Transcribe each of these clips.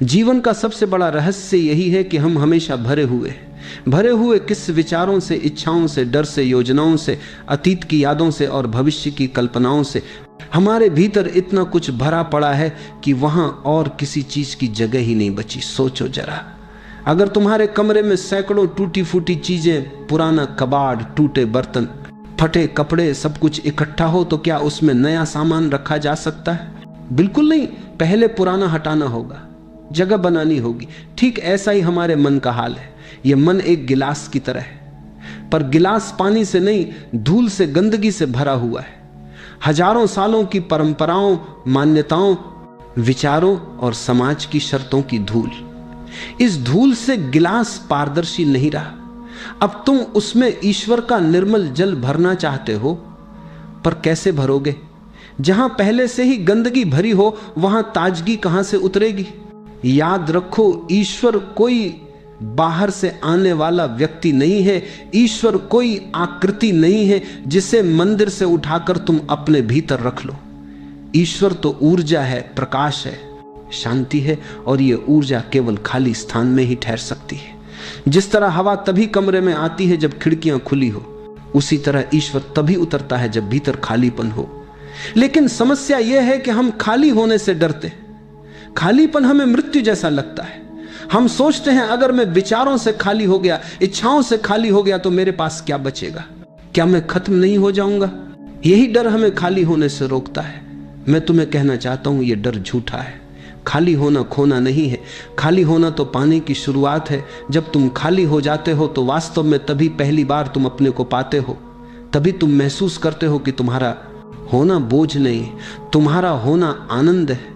जीवन का सबसे बड़ा रहस्य यही है कि हम हमेशा भरे हुए किस विचारों से, इच्छाओं से, डर से, योजनाओं से, अतीत की यादों से और भविष्य की कल्पनाओं से। हमारे भीतर इतना कुछ भरा पड़ा है कि वहां और किसी चीज की जगह ही नहीं बची। सोचो जरा, अगर तुम्हारे कमरे में सैकड़ों टूटी फूटी चीजें, पुराना कबाड़, टूटे बर्तन, फटे कपड़े, सब कुछ इकट्ठा हो तो क्या उसमें नया सामान रखा जा सकता है? बिल्कुल नहीं। पहले पुराना हटाना होगा, जगह बनानी होगी। ठीक ऐसा ही हमारे मन का हाल है। यह मन एक गिलास की तरह है, पर गिलास पानी से नहीं, धूल से, गंदगी से भरा हुआ है। हजारों सालों की परंपराओं, मान्यताओं, विचारों और समाज की शर्तों की धूल। इस धूल से गिलास पारदर्शी नहीं रहा। अब तुम उसमें ईश्वर का निर्मल जल भरना चाहते हो, पर कैसे भरोगे? जहां पहले से ही गंदगी भरी हो वहां ताजगी कहां से उतरेगी? याद रखो, ईश्वर कोई बाहर से आने वाला व्यक्ति नहीं है। ईश्वर कोई आकृति नहीं है जिसे मंदिर से उठाकर तुम अपने भीतर रख लो। ईश्वर तो ऊर्जा है, प्रकाश है, शांति है, और यह ऊर्जा केवल खाली स्थान में ही ठहर सकती है। जिस तरह हवा तभी कमरे में आती है जब खिड़कियां खुली हो, उसी तरह ईश्वर तभी उतरता है जब भीतर खालीपन हो। लेकिन समस्या यह है कि हम खाली होने से डरते। खालीपन हमें मृत्यु जैसा लगता है। हम सोचते हैं अगर मैं विचारों से खाली हो गया, इच्छाओं से खाली हो गया, तो मेरे पास क्या बचेगा? क्या मैं खत्म नहीं हो जाऊंगा? यही डर हमें खाली होने से रोकता है। मैं तुम्हें कहना चाहता हूं, यह डर झूठा है। खाली होना खोना नहीं है। खाली होना तो पाने की शुरुआत है। जब तुम खाली हो जाते हो तो वास्तव में तभी पहली बार तुम अपने को पाते हो। तभी तुम महसूस करते हो कि तुम्हारा होना बोझ नहीं, तुम्हारा होना आनंद है।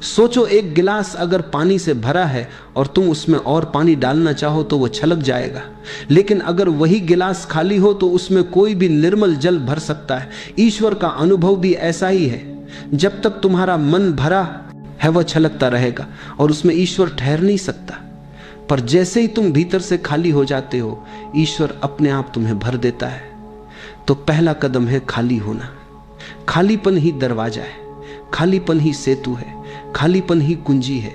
सोचो, एक गिलास अगर पानी से भरा है और तुम उसमें और पानी डालना चाहो तो वो छलक जाएगा। लेकिन अगर वही गिलास खाली हो तो उसमें कोई भी निर्मल जल भर सकता है। ईश्वर का अनुभव भी ऐसा ही है। जब तक तुम्हारा मन भरा है वह छलकता रहेगा और उसमें ईश्वर ठहर नहीं सकता। पर जैसे ही तुम भीतर से खाली हो जाते हो, ईश्वर अपने आप तुम्हें भर देता है। तो पहला कदम है खाली होना। खालीपन ही दरवाजा है, खालीपन ही सेतु है, खालीपन ही कुंजी है।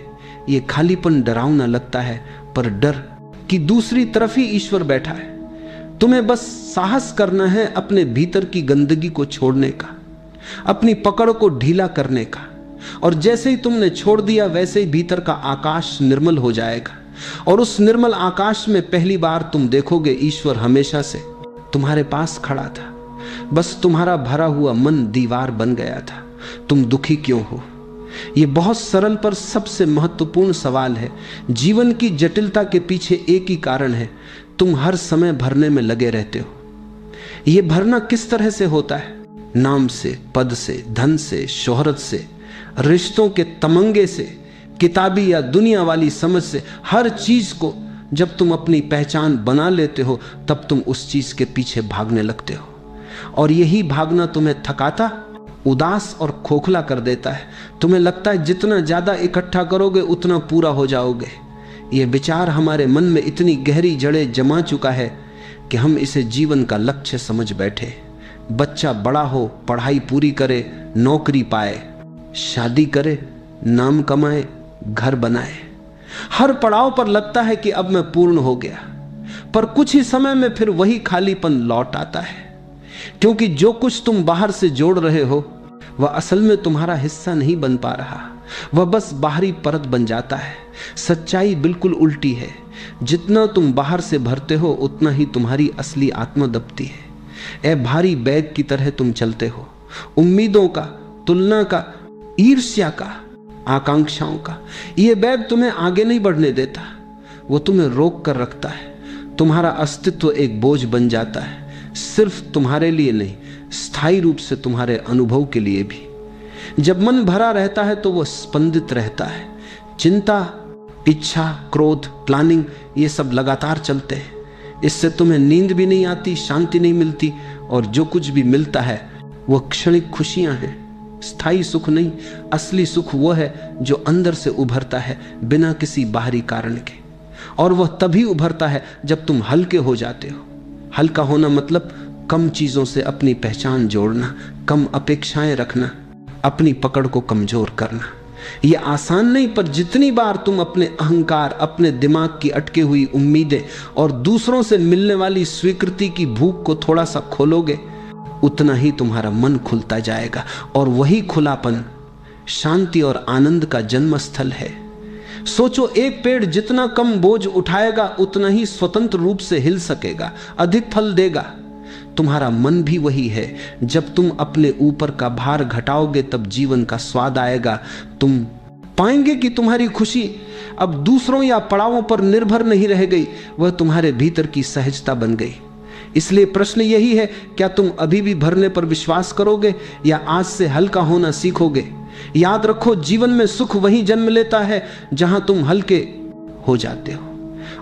ये खालीपन डरावना लगता है, पर डर की दूसरी तरफ ही ईश्वर बैठा है। तुम्हें बस साहस करना है अपने भीतर की गंदगी को छोड़ने का, अपनी पकड़ को ढीला करने का। और जैसे ही तुमने छोड़ दिया, वैसे ही भीतर का आकाश निर्मल हो जाएगा। और उस निर्मल आकाश में पहली बार तुम देखोगे ईश्वर हमेशा से तुम्हारे पास खड़ा था। बस तुम्हारा भरा हुआ मन दीवार बन गया था। तुम दुखी क्यों हो? यह बहुत सरल पर सबसे महत्वपूर्ण सवाल है। जीवन की जटिलता के पीछे एक ही कारण है, तुम हर समय भरने में लगे रहते हो। यह भरना किस तरह से होता है? नाम से, पद से, धन से, शोहरत से, रिश्तों के तमंगे से, किताबी या दुनिया वाली समझ से। हर चीज को जब तुम अपनी पहचान बना लेते हो, तब तुम उस चीज के पीछे भागने लगते हो। और यही भागना तुम्हें थकाता, उदास और खोखला कर देता है। तुम्हें लगता है जितना ज्यादा इकट्ठा करोगे उतना पूरा हो जाओगे। यह विचार हमारे मन में इतनी गहरी जड़ें जमा चुका है कि हम इसे जीवन का लक्ष्य समझ बैठे। बच्चा बड़ा हो, पढ़ाई पूरी करे, नौकरी पाए, शादी करे, नाम कमाए, घर बनाए। हर पड़ाव पर लगता है कि अब मैं पूर्ण हो गया, पर कुछ ही समय में फिर वही खालीपन लौट आता है। क्योंकि जो कुछ तुम बाहर से जोड़ रहे हो वह असल में तुम्हारा हिस्सा नहीं बन पा रहा, वह बस बाहरी परत बन जाता है। सच्चाई बिल्कुल उल्टी है। जितना तुम बाहर से भरते हो उतना ही तुम्हारी असली आत्मा दबती है। ए भारी बैग की तरह तुम चलते हो, उम्मीदों का, तुलना का, ईर्ष्या का, आकांक्षाओं का। यह बैग तुम्हें आगे नहीं बढ़ने देता, वो तुम्हें रोक कर रखता है। तुम्हारा अस्तित्व एक बोझ बन जाता है, सिर्फ तुम्हारे लिए नहीं, स्थायी रूप से तुम्हारे अनुभव के लिए भी। जब मन भरा रहता है तो वह स्पंदित रहता है। चिंता, इच्छा, क्रोध, प्लानिंग, ये सब लगातार चलते हैं। इससे तुम्हें नींद भी नहीं आती, शांति नहीं मिलती, और जो कुछ भी मिलता है वह क्षणिक खुशियां हैं, स्थायी सुख नहीं। असली सुख वह है जो अंदर से उभरता है बिना किसी बाहरी कारण के, और वह तभी उभरता है जब तुम हल्के हो जाते हो। हल्का होना मतलब कम चीजों से अपनी पहचान जोड़ना, कम अपेक्षाएं रखना, अपनी पकड़ को कमजोर करना। यह आसान नहीं, पर जितनी बार तुम अपने अहंकार, अपने दिमाग की अटके हुई उम्मीदें और दूसरों से मिलने वाली स्वीकृति की भूख को थोड़ा सा खोलोगे, उतना ही तुम्हारा मन खुलता जाएगा। और वही खुलापन शांति और आनंद का जन्म स्थल है। सोचो, एक पेड़ जितना कम बोझ उठाएगा उतना ही स्वतंत्र रूप से हिल सकेगा, अधिक फल देगा। तुम्हारा मन भी वही है। जब तुम अपने ऊपर का भार घटाओगे तब जीवन का स्वाद आएगा। तुम पाएंगे कि तुम्हारी खुशी अब दूसरों या पड़ावों पर निर्भर नहीं रह गई, वह तुम्हारे भीतर की सहजता बन गई। इसलिए प्रश्न यही है, क्या तुम अभी भी भरने पर विश्वास करोगे या आज से हल्का होना सीखोगे? याद रखो, जीवन में सुख वहीं जन्म लेता है जहां तुम हल्के हो जाते हो।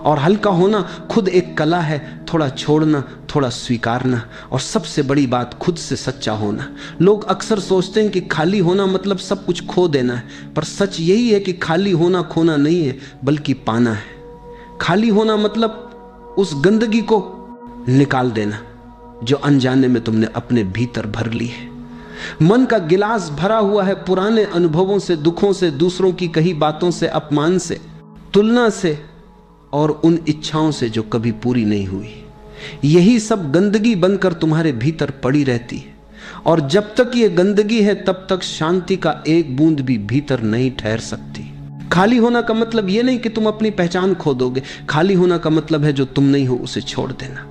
और हल्का होना खुद एक कला है, थोड़ा छोड़ना, थोड़ा स्वीकारना, और सबसे बड़ी बात खुद से सच्चा होना। लोग अक्सर सोचते हैं कि खाली होना मतलब सब कुछ खो देना है, पर सच यही है कि खाली होना खोना नहीं है, बल्कि पाना है। खाली होना मतलब उस गंदगी को निकाल देना जो अनजाने में तुमने अपने भीतर भर ली है। मन का गिलास भरा हुआ है पुराने अनुभवों से, दुखों से, दूसरों की कही बातों से, अपमान से, तुलना से और उन इच्छाओं से जो कभी पूरी नहीं हुई। यही सब गंदगी बनकर तुम्हारे भीतर पड़ी रहती है। और जब तक ये गंदगी है तब तक शांति का एक बूंद भी भीतर नहीं ठहर सकती। खाली होना का मतलब ये नहीं कि तुम अपनी पहचान खो दोगे। खाली होना का मतलब है जो तुम नहीं हो उसे छोड़ देना।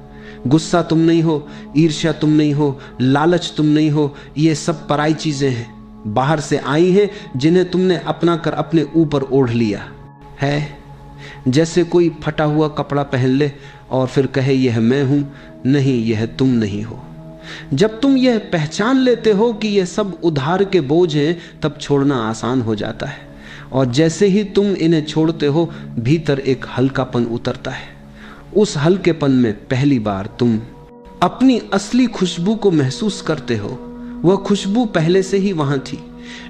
गुस्सा तुम नहीं हो, ईर्ष्या तुम नहीं हो, लालच तुम नहीं हो। ये सब पराई चीजें हैं, बाहर से आई हैं, जिन्हें तुमने अपना कर अपने ऊपर ओढ़ लिया है। जैसे कोई फटा हुआ कपड़ा पहन ले और फिर कहे यह मैं हूं। नहीं, यह तुम नहीं हो। जब तुम यह पहचान लेते हो कि यह सब उधार के बोझ हैं, तब छोड़ना आसान हो जाता है। और जैसे ही तुम इन्हें छोड़ते हो, भीतर एक हल्कापन उतरता है। उस हल्केपन में पहली बार तुम अपनी असली खुशबू को महसूस करते हो। वह खुशबू पहले से ही वहां थी,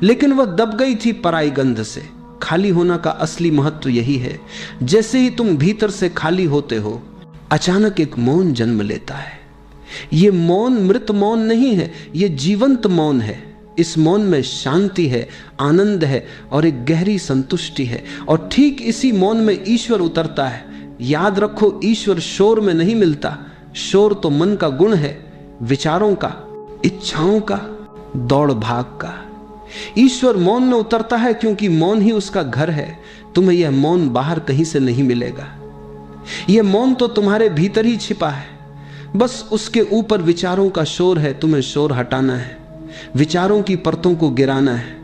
लेकिन वह दब गई थी पराई गंध से। खाली होना का असली महत्व यही है। जैसे ही तुम भीतर से खाली होते हो, अचानक एक मौन जन्म लेता है। यह मौन मृत मौन नहीं है, यह जीवंत मौन है। इस मौन में शांति है, आनंद है और एक गहरी संतुष्टि है। और ठीक इसी मौन में ईश्वर उतरता है। याद रखो, ईश्वर शोर में नहीं मिलता। शोर तो मन का गुण है, विचारों का, इच्छाओं का, दौड़ भाग का। ईश्वर मौन में उतरता है क्योंकि मौन ही उसका घर है। तुम्हें यह मौन बाहर कहीं से नहीं मिलेगा। यह मौन तो तुम्हारे भीतर ही छिपा है। बस उसके ऊपर विचारों का शोर है। तुम्हें शोर हटाना है, विचारों की परतों को गिराना है,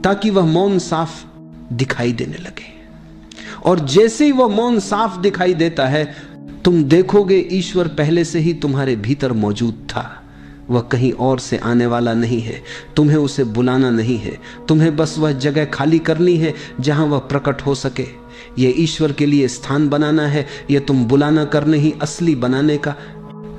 ताकि वह मौन साफ दिखाई देने लगे। और जैसे ही वह मौन साफ दिखाई देता है, तुम देखोगे ईश्वर पहले से ही तुम्हारे भीतर मौजूद था। वह कहीं और से आने वाला नहीं है, तुम्हें उसे बुलाना नहीं है। तुम्हें बस वह जगह खाली करनी है जहां वह प्रकट हो सके। यह ईश्वर के लिए स्थान बनाना है। यह तुम बुलाना करने ही असली बनाने का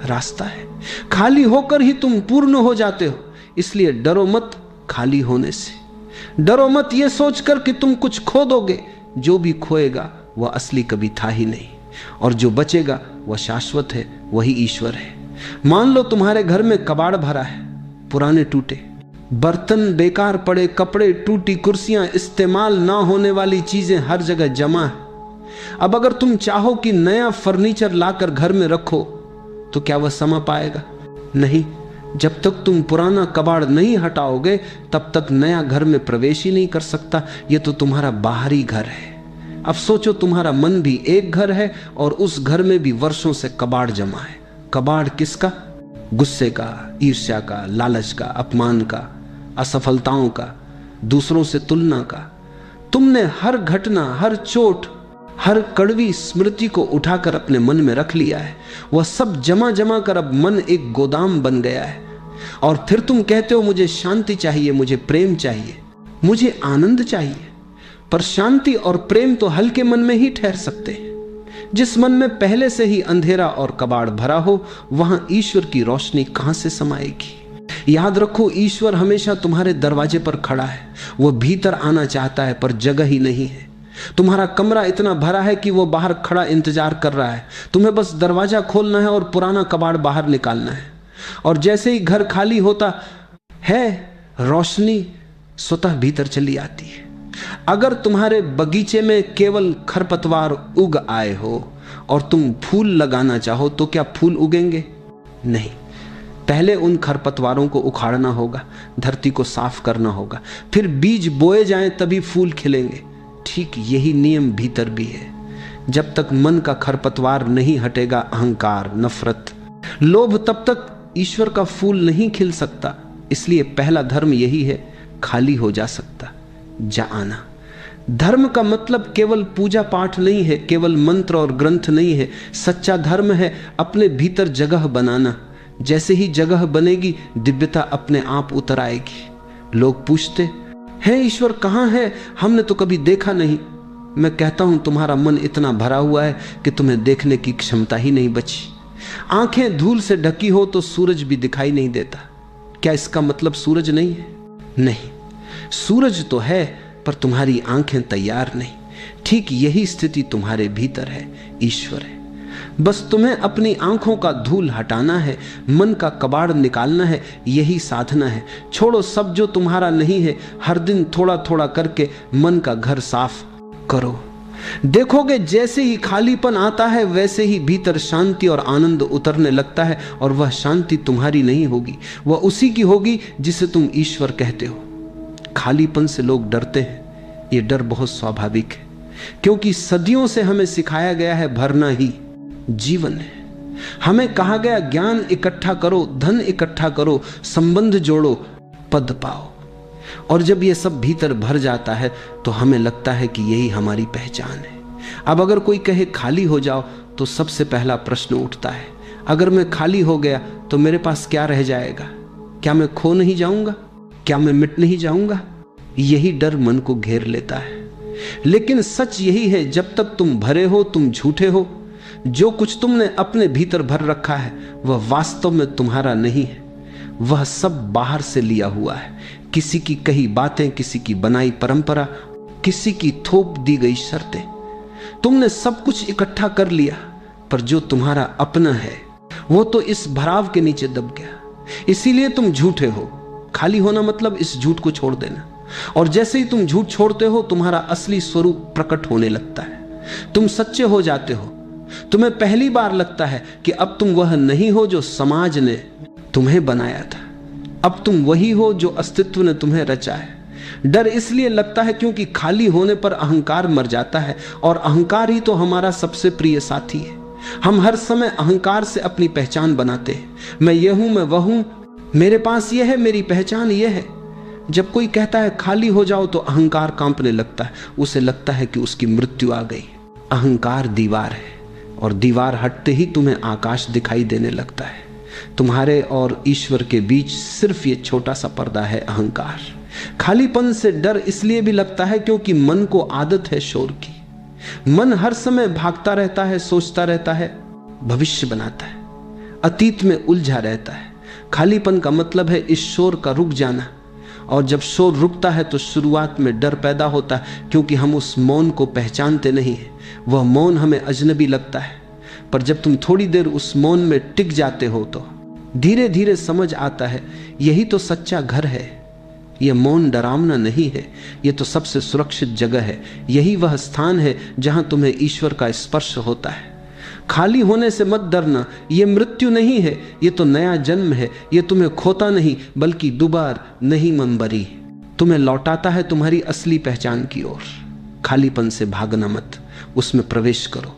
रास्ता है। खाली होकर ही तुम पूर्ण हो जाते हो। इसलिए डरो मत खाली होने से। डरो मत ये सोचकर कि तुम कुछ खो दोगे। जो भी खोएगा वह असली कभी था ही नहीं, और जो बचेगा वह शाश्वत है, वही ईश्वर है। मान लो तुम्हारे घर में कबाड़ भरा है, पुराने टूटे बर्तन, बेकार पड़े कपड़े, टूटी कुर्सियां, इस्तेमाल ना होने वाली चीजें हर जगह जमा है। अब अगर तुम चाहो कि नया फर्नीचर लाकर घर में रखो, तो क्या वह समा पाएगा? नहीं। जब तक तुम पुराना कबाड़ नहीं हटाओगे, तब तक नया घर में प्रवेश ही नहीं कर सकता। यह तो तुम्हारा बाहरी घर है। अब सोचो, तुम्हारा मन भी एक घर है और उस घर में भी वर्षों से कबाड़ जमा है। कबाड़ किसका? गुस्से का, ईर्ष्या का, लालच का, अपमान का, असफलताओं का, दूसरों से तुलना का। तुमने हर घटना, हर चोट, हर कड़वी स्मृति को उठाकर अपने मन में रख लिया है। वह सब जमा जमा कर अब मन एक गोदाम बन गया है। और फिर तुम कहते हो मुझे शांति चाहिए, मुझे प्रेम चाहिए, मुझे आनंद चाहिए। पर शांति और प्रेम तो हल्के मन में ही ठहर सकते हैं। जिस मन में पहले से ही अंधेरा और कबाड़ भरा हो, वहां ईश्वर की रोशनी कहां से समाएगी? याद रखो, ईश्वर हमेशा तुम्हारे दरवाजे पर खड़ा है। वह भीतर आना चाहता है, पर जगह ही नहीं है। तुम्हारा कमरा इतना भरा है कि वो बाहर खड़ा इंतजार कर रहा है। तुम्हें बस दरवाजा खोलना है और पुराना कबाड़ बाहर निकालना है। और जैसे ही घर खाली होता है, रोशनी स्वतः भीतर चली आती है। अगर तुम्हारे बगीचे में केवल खरपतवार उग आए हो और तुम फूल लगाना चाहो तो क्या फूल उगेंगे? नहीं। पहले उन खरपतवारों को उखाड़ना होगा, धरती को साफ करना होगा, फिर बीज बोए जाएं तभी फूल खिलेंगे। ठीक यही नियम भीतर भी है। जब तक मन का खरपतवार नहीं हटेगा, अहंकार, नफरत, लोभ, तब तक ईश्वर का फूल नहीं खिल सकता। इसलिए पहला धर्म यही है, खाली हो जा सकता जा आना। धर्म का मतलब केवल पूजा पाठ नहीं है, केवल मंत्र और ग्रंथ नहीं है। सच्चा धर्म है अपने भीतर जगह बनाना। जैसे ही जगह बनेगी, दिव्यता अपने आप उतर आएगी। लोग पूछते हैं ईश्वर कहाँ है, हमने तो कभी देखा नहीं। मैं कहता हूं तुम्हारा मन इतना भरा हुआ है कि तुम्हें देखने की क्षमता ही नहीं बची। आंखें धूल से ढकी हो तो सूरज भी दिखाई नहीं देता। क्या इसका मतलब सूरज नहीं है? नहीं, सूरज तो है, पर तुम्हारी आंखें तैयार नहीं। ठीक यही स्थिति तुम्हारे भीतर है, ईश्वर है। बस तुम्हें अपनी आंखों का धूल हटाना है, मन का कबाड़ निकालना है, यही साधना है। छोड़ो सब जो तुम्हारा नहीं है। हर दिन थोड़ा थोड़ा करके मन का घर साफ करो। देखोगे जैसे ही खालीपन आता है, वैसे ही भीतर शांति और आनंद उतरने लगता है। और वह शांति तुम्हारी नहीं होगी, वह उसी की होगी जिसे तुम ईश्वर कहते हो। खालीपन से लोग डरते हैं। यह डर बहुत स्वाभाविक है, क्योंकि सदियों से हमें सिखाया गया है भरना ही जीवन है। हमें कहा गया ज्ञान इकट्ठा करो, धन इकट्ठा करो, संबंध जोड़ो, पद पाओ। और जब यह सब भीतर भर जाता है तो हमें लगता है कि यही हमारी पहचान है। अब अगर कोई कहे खाली हो जाओ, तो सबसे पहला प्रश्न उठता है, अगर मैं खाली हो गया तो मेरे पास क्या रह जाएगा? क्या मैं खो नहीं जाऊंगा? क्या मैं मिट नहीं जाऊंगा? यही डर मन को घेर लेता है। लेकिन सच यही है, जब तक तुम भरे हो, तुम झूठे हो। जो कुछ तुमने अपने भीतर भर रखा है वह वास्तव में तुम्हारा नहीं है। वह सब बाहर से लिया हुआ है। किसी की कही बातें, किसी की बनाई परंपरा, किसी की थोप दी गई शर्तें। तुमने सब कुछ इकट्ठा कर लिया, पर जो तुम्हारा अपना है वो तो इस भराव के नीचे दब गया। इसीलिए तुम झूठे हो। खाली होना मतलब इस झूठ को छोड़ देना। और जैसे ही तुम झूठ छोड़ते हो, तुम्हारा असली स्वरूप प्रकट होने लगता है। तुम सच्चे हो जाते हो। तुम्हें पहली बार लगता है कि अब तुम वह नहीं हो जो समाज ने तुम्हें बनाया था। अब तुम वही हो जो अस्तित्व ने तुम्हें रचा है। डर इसलिए लगता है क्योंकि खाली होने पर अहंकार मर जाता है, और अहंकार ही तो हमारा सबसे प्रिय साथी है। हम हर समय अहंकार से अपनी पहचान बनाते हैं। मैं ये हूं, मैं वह हूं, मेरे पास यह है, मेरी पहचान यह है। जब कोई कहता है खाली हो जाओ तो अहंकार कांपने लगता है। उसे लगता है कि उसकी मृत्यु आ गई। अहंकार दीवार है, और दीवार हटते ही तुम्हें आकाश दिखाई देने लगता है। तुम्हारे और ईश्वर के बीच सिर्फ ये छोटा सा पर्दा है, अहंकार। खालीपन से डर इसलिए भी लगता है क्योंकि मन को आदत है शोर की। मन हर समय भागता रहता है, सोचता रहता है, भविष्य बनाता है, अतीत में उलझा रहता है। खालीपन का मतलब है इस शोर का रुक जाना। और जब शोर रुकता है तो शुरुआत में डर पैदा होता है, क्योंकि हम उस मौन को पहचानते नहीं हैं। वह मौन हमें अजनबी लगता है। पर जब तुम थोड़ी देर उस मौन में टिक जाते हो तो धीरे धीरे समझ आता है, यही तो सच्चा घर है। यह मौन डरावना नहीं है, यह तो सबसे सुरक्षित जगह है। यही वह स्थान है जहां तुम्हें ईश्वर का स्पर्श होता है। खाली होने से मत डरना, यह मृत्यु नहीं है, यह तो नया जन्म है। यह तुम्हें खोता नहीं, बल्कि दुबार नहीं मंबरी तुम्हें लौटाता है तुम्हारी असली पहचान की ओर। खालीपन से भागना मत, उसमें प्रवेश करो।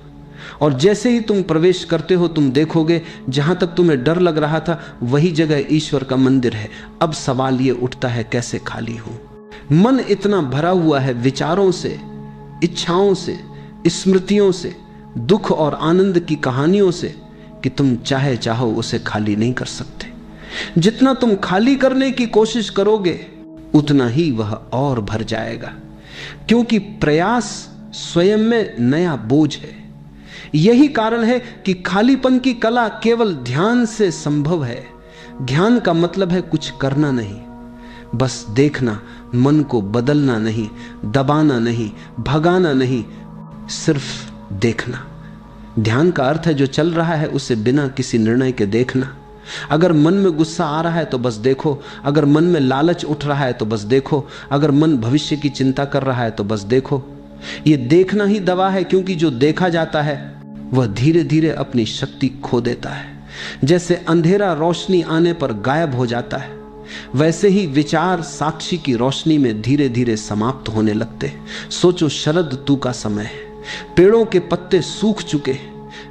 और जैसे ही तुम प्रवेश करते हो, तुम देखोगे जहां तक तुम्हें डर लग रहा था वही जगह ईश्वर का मंदिर है। अब सवाल ये उठता है, कैसे खाली हूं? मन इतना भरा हुआ है विचारों से, इच्छाओं से, स्मृतियों से, दुख और आनंद की कहानियों से, कि तुम चाहे चाहो उसे खाली नहीं कर सकते। जितना तुम खाली करने की कोशिश करोगे, उतना ही वह और भर जाएगा, क्योंकि प्रयास स्वयं में नया बोझ है। यही कारण है कि खालीपन की कला केवल ध्यान से संभव है। ध्यान का मतलब है कुछ करना नहीं, बस देखना, मन को बदलना नहीं, दबाना नहीं, भगाना नहीं, सिर्फ देखना। ध्यान का अर्थ है जो चल रहा है उसे बिना किसी निर्णय के देखना। अगर मन में गुस्सा आ रहा है तो बस देखो, अगर मन में लालच उठ रहा है तो बस देखो, अगर मन भविष्य की चिंता कर रहा है तो बस देखो। ये देखना ही दवा है, क्योंकि जो देखा जाता है वह धीरे धीरे अपनी शक्ति खो देता है। जैसे अंधेरा रोशनी आने पर गायब हो जाता है, वैसे ही विचार साक्षी की रोशनी में धीरे धीरे समाप्त होने लगते। सोचो, शरद ऋतु का समय है, पेड़ों के पत्ते सूख चुके,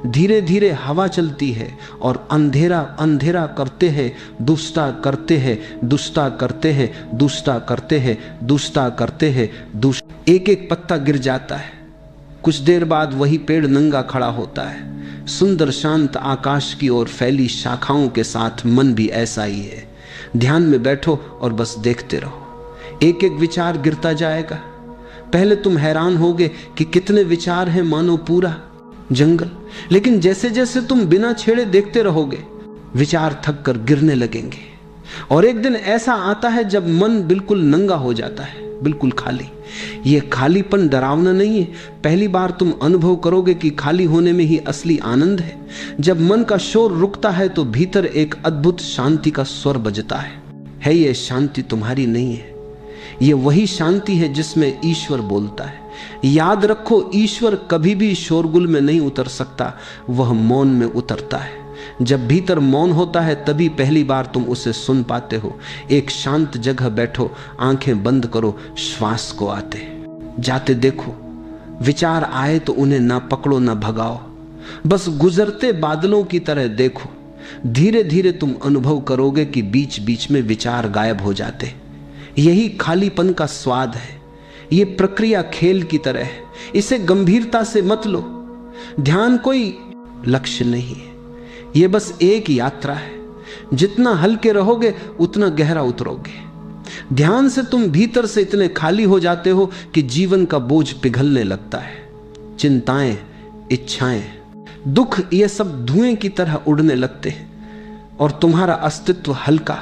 धीरे धीरे हवा चलती है और अंधेरा अंधेरा करते हैं, दुष्टा करते हैं, दुष्टा करते हैं, दुष्टा करते हैं, दुष्टा करते हैं, दुष्ट। एक एक पत्ता गिर जाता है। कुछ देर बाद वही पेड़ नंगा खड़ा होता है। सुंदर शांत आकाश की ओर फैली शाखाओं के साथ मन भी ऐसा ही है। ध्यान में बैठो और बस देखते रहो। एक एक विचार गिरता जाएगा। पहले तुम हैरान होगे कि कितने विचार हैं, मानो पूरा जंगल। लेकिन जैसे जैसे तुम बिना छेड़े देखते रहोगे, विचार थक कर गिरने लगेंगे। और एक दिन ऐसा आता है जब मन बिल्कुल नंगा हो जाता है, बिल्कुल खाली। ये खालीपन डरावना नहीं है। पहली बार तुम अनुभव करोगे कि खाली होने में ही असली आनंद है। जब मन का शोर रुकता है तो भीतर एक अद्भुत शांति का स्वर बजता है। ये शांति तुम्हारी नहीं है, ये वही शांति है जिसमें ईश्वर बोलता है। याद रखो, ईश्वर कभी भी शोरगुल में नहीं उतर सकता, वह मौन में उतरता है। जब भीतर मौन होता है तभी पहली बार तुम उसे सुन पाते हो। एक शांत जगह बैठो, आंखें बंद करो, श्वास को आते जाते देखो। विचार आए तो उन्हें ना पकड़ो ना भगाओ, बस गुजरते बादलों की तरह देखो। धीरे धीरे तुम अनुभव करोगे कि बीच बीच में विचार गायब हो जाते। यही खालीपन का स्वाद है। ये प्रक्रिया खेल की तरह है, इसे गंभीरता से मत लो। ध्यान कोई लक्ष्य नहीं है, ये बस एक यात्रा है। जितना हल्के रहोगे उतना गहरा उतरोगे। ध्यान से तुम भीतर से इतने खाली हो जाते हो कि जीवन का बोझ पिघलने लगता है। चिंताएं, इच्छाएं, दुख, ये सब धुएं की तरह उड़ने लगते हैं और तुम्हारा अस्तित्व हल्का,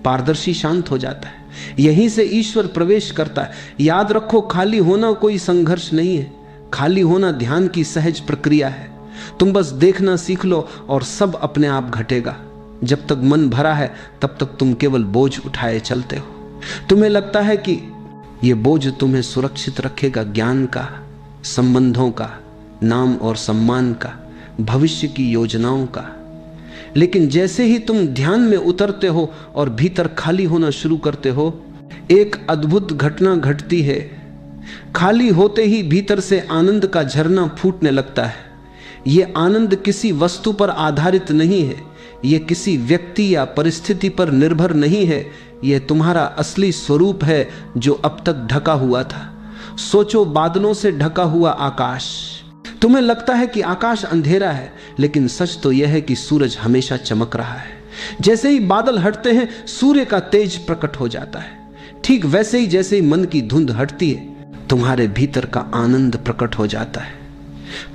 पारदर्शी, शांत हो जाता है। यहीं से ईश्वर प्रवेश करता है। याद रखो, खाली होना कोई संघर्ष नहीं है, खाली होना ध्यान की सहज प्रक्रिया है। तुम बस देखना सीख लो और सब अपने आप घटेगा। जब तक मन भरा है तब तक तुम केवल बोझ उठाए चलते हो। तुम्हें लगता है कि यह बोझ तुम्हें सुरक्षित रखेगा, ज्ञान का, संबंधों का, नाम और सम्मान का, भविष्य की योजनाओं का। लेकिन जैसे ही तुम ध्यान में उतरते हो और भीतर खाली होना शुरू करते हो, एक अद्भुत घटना घटती है। खाली होते ही भीतर से आनंद का झरना फूटने लगता है। यह आनंद किसी वस्तु पर आधारित नहीं है, यह किसी व्यक्ति या परिस्थिति पर निर्भर नहीं है। यह तुम्हारा असली स्वरूप है जो अब तक ढका हुआ था। सोचो, बादलों से ढका हुआ आकाश। तुम्हें लगता है कि आकाश अंधेरा है, लेकिन सच तो यह है कि सूरज हमेशा चमक रहा है। जैसे ही बादल हटते हैं, सूर्य का तेज प्रकट हो जाता है। ठीक वैसे ही जैसे ही मन की धुंध हटती है, तुम्हारे भीतर का आनंद प्रकट हो जाता है।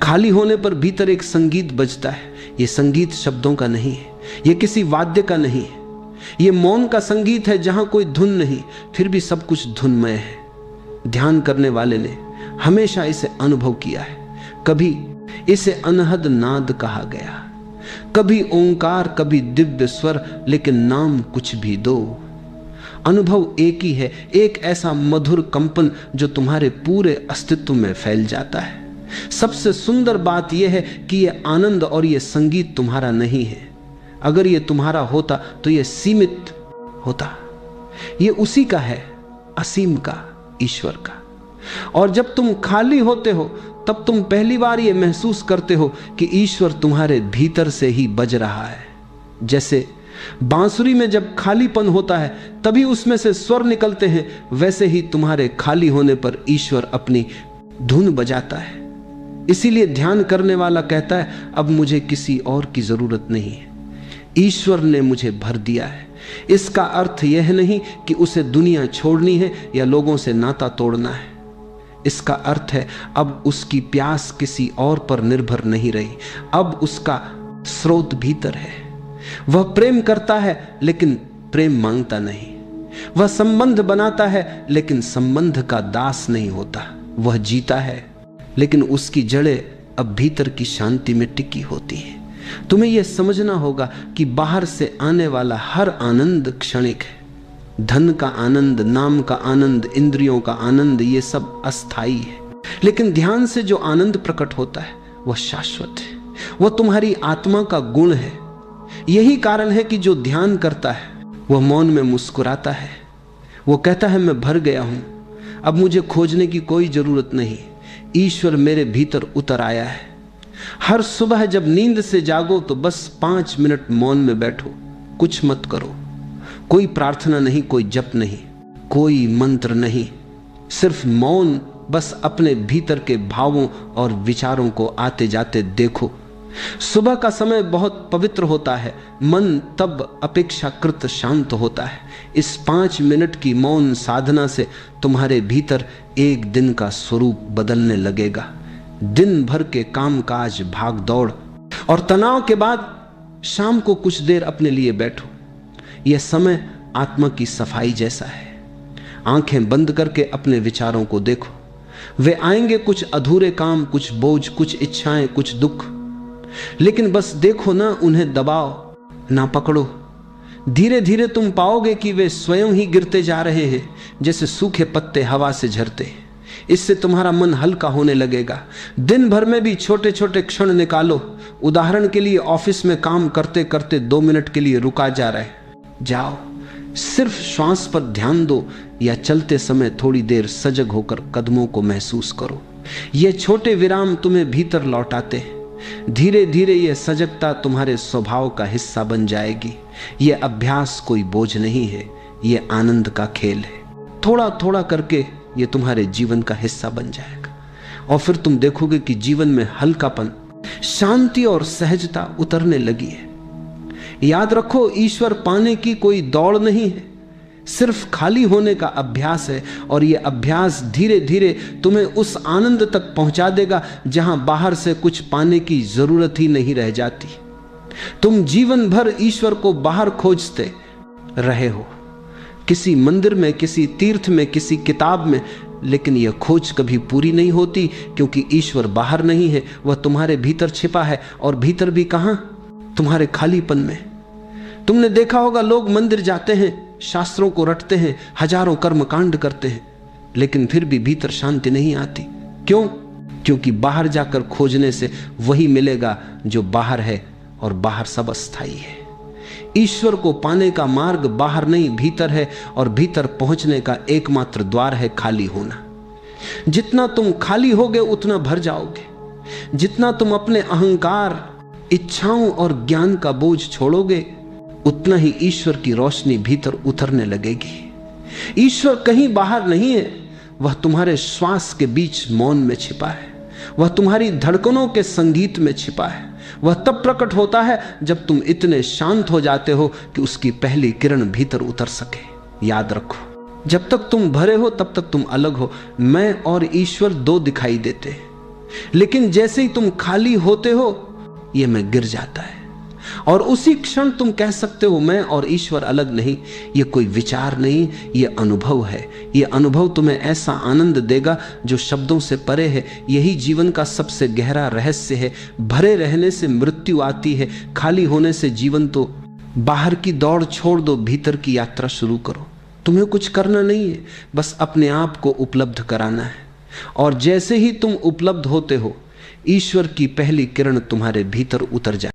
खाली होने पर भीतर एक संगीत बजता है। यह संगीत शब्दों का नहीं है, यह किसी वाद्य का नहीं है, यह मौन का संगीत है जहां कोई धुन नहीं, फिर भी सब कुछ धुनमय है। ध्यान करने वाले ने हमेशा इसे अनुभव किया है। कभी इसे अनहद नाद कहा गया, कभी ओंकार, कभी दिव्य स्वर, लेकिन नाम कुछ भी दो, अनुभव एक ही है। एक ऐसा मधुर कंपन जो तुम्हारे पूरे अस्तित्व में फैल जाता है। सबसे सुंदर बात यह है कि यह आनंद और यह संगीत तुम्हारा नहीं है। अगर यह तुम्हारा होता तो यह सीमित होता। यह उसी का है, असीम का, ईश्वर का। और जब तुम खाली होते हो तब तुम पहली बार यह महसूस करते हो कि ईश्वर तुम्हारे भीतर से ही बज रहा है। जैसे बांसुरी में जब खालीपन होता है तभी उसमें से स्वर निकलते हैं, वैसे ही तुम्हारे खाली होने पर ईश्वर अपनी धुन बजाता है। इसीलिए ध्यान करने वाला कहता है, अब मुझे किसी और की जरूरत नहीं है, ईश्वर ने मुझे भर दिया है। इसका अर्थ यह नहीं कि उसे दुनिया छोड़नी है या लोगों से नाता तोड़ना है। इसका अर्थ है अब उसकी प्यास किसी और पर निर्भर नहीं रही, अब उसका स्रोत भीतर है। वह प्रेम करता है लेकिन प्रेम मांगता नहीं। वह संबंध बनाता है लेकिन संबंध का दास नहीं होता। वह जीता है लेकिन उसकी जड़ें अब भीतर की शांति में टिकी होती है। तुम्हें यह समझना होगा कि बाहर से आने वाला हर आनंद क्षणिक है। धन का आनंद, नाम का आनंद, इंद्रियों का आनंद, ये सब अस्थाई है। लेकिन ध्यान से जो आनंद प्रकट होता है वह शाश्वत है, वह तुम्हारी आत्मा का गुण है। यही कारण है कि जो ध्यान करता है वह मौन में मुस्कुराता है। वो कहता है मैं भर गया हूं, अब मुझे खोजने की कोई जरूरत नहीं, ईश्वर मेरे भीतर उतर आया है। हर सुबह जब नींद से जागो तो बस 5 मिनट मौन में बैठो, कुछ मत करो, कोई प्रार्थना नहीं, कोई जप नहीं, कोई मंत्र नहीं, सिर्फ मौन। बस अपने भीतर के भावों और विचारों को आते जाते देखो। सुबह का समय बहुत पवित्र होता है, मन तब अपेक्षाकृत शांत होता है। इस 5 मिनट की मौन साधना से तुम्हारे भीतर एक दिन का स्वरूप बदलने लगेगा। दिन भर के कामकाज, भाग दौड़ और तनाव के बाद शाम को कुछ देर अपने लिए बैठो। यह समय आत्मा की सफाई जैसा है। आंखें बंद करके अपने विचारों को देखो। वे आएंगे, कुछ अधूरे काम, कुछ बोझ, कुछ इच्छाएं, कुछ दुख, लेकिन बस देखो ना, उन्हें दबाओ ना पकड़ो। धीरे धीरे तुम पाओगे कि वे स्वयं ही गिरते जा रहे हैं, जैसे सूखे पत्ते हवा से झरते। इससे तुम्हारा मन हल्का होने लगेगा। दिन भर में भी छोटे छोटे क्षण निकालो। उदाहरण के लिए ऑफिस में काम करते करते 2 मिनट के लिए रुका जा रहा है, जाओ, सिर्फ श्वास पर ध्यान दो, या चलते समय थोड़ी देर सजग होकर कदमों को महसूस करो। ये छोटे विराम तुम्हें भीतर लौटाते हैं। धीरे धीरे यह सजगता तुम्हारे स्वभाव का हिस्सा बन जाएगी। यह अभ्यास कोई बोझ नहीं है, यह आनंद का खेल है। थोड़ा थोड़ा करके यह तुम्हारे जीवन का हिस्सा बन जाएगा और फिर तुम देखोगे कि जीवन में हल्कापन, शांति और सहजता उतरने लगी है। याद रखो, ईश्वर पाने की कोई दौड़ नहीं है, सिर्फ खाली होने का अभ्यास है। और यह अभ्यास धीरे धीरे तुम्हें उस आनंद तक पहुंचा देगा जहां बाहर से कुछ पाने की जरूरत ही नहीं रह जाती। तुम जीवन भर ईश्वर को बाहर खोजते रहे हो, किसी मंदिर में, किसी तीर्थ में, किसी किताब में, लेकिन यह खोज कभी पूरी नहीं होती, क्योंकि ईश्वर बाहर नहीं है, वह तुम्हारे भीतर छिपा है। और भीतर भी कहां? तुम्हारे खालीपन में। तुमने देखा होगा, लोग मंदिर जाते हैं, शास्त्रों को रटते हैं, हजारों कर्म कांड करते हैं, लेकिन फिर भी भीतर शांति नहीं आती। क्यों? क्योंकि बाहर जाकर खोजने से वही मिलेगा जो बाहर है, और बाहर सब अस्थाई है। ईश्वर को पाने का मार्ग बाहर नहीं, भीतर है, और भीतर पहुंचने का एकमात्र द्वार है खाली होना। जितना तुम खाली होगे उतना भर जाओगे। जितना तुम अपने अहंकार, इच्छाओं और ज्ञान का बोझ छोड़ोगे, उतना ही ईश्वर की रोशनी भीतर उतरने लगेगी। ईश्वर कहीं बाहर नहीं है, वह तुम्हारे श्वास के बीच मौन में छिपा है, वह तुम्हारी धड़कनों के संगीत में छिपा है। वह तब प्रकट होता है जब तुम इतने शांत हो जाते हो कि उसकी पहली किरण भीतर उतर सके। याद रखो, जब तक तुम भरे हो तब तक तुम अलग हो। मैं और ईश्वर 2 दिखाई देते, लेकिन जैसे ही तुम खाली होते हो, यह मैं गिर जाता है, और उसी क्षण तुम कह सकते हो मैं और ईश्वर अलग नहीं। यह कोई विचार नहीं, यह अनुभव है। यह अनुभव तुम्हें ऐसा आनंद देगा जो शब्दों से परे है। यही जीवन का सबसे गहरा रहस्य है। भरे रहने से मृत्यु आती है, खाली होने से जीवन। तो बाहर की दौड़ छोड़ दो, भीतर की यात्रा शुरू करो। तुम्हें कुछ करना नहीं है, बस अपने आप को उपलब्ध कराना है। और जैसे ही तुम उपलब्ध होते हो, ईश्वर की पहली किरण तुम्हारे भीतर उतर जाए।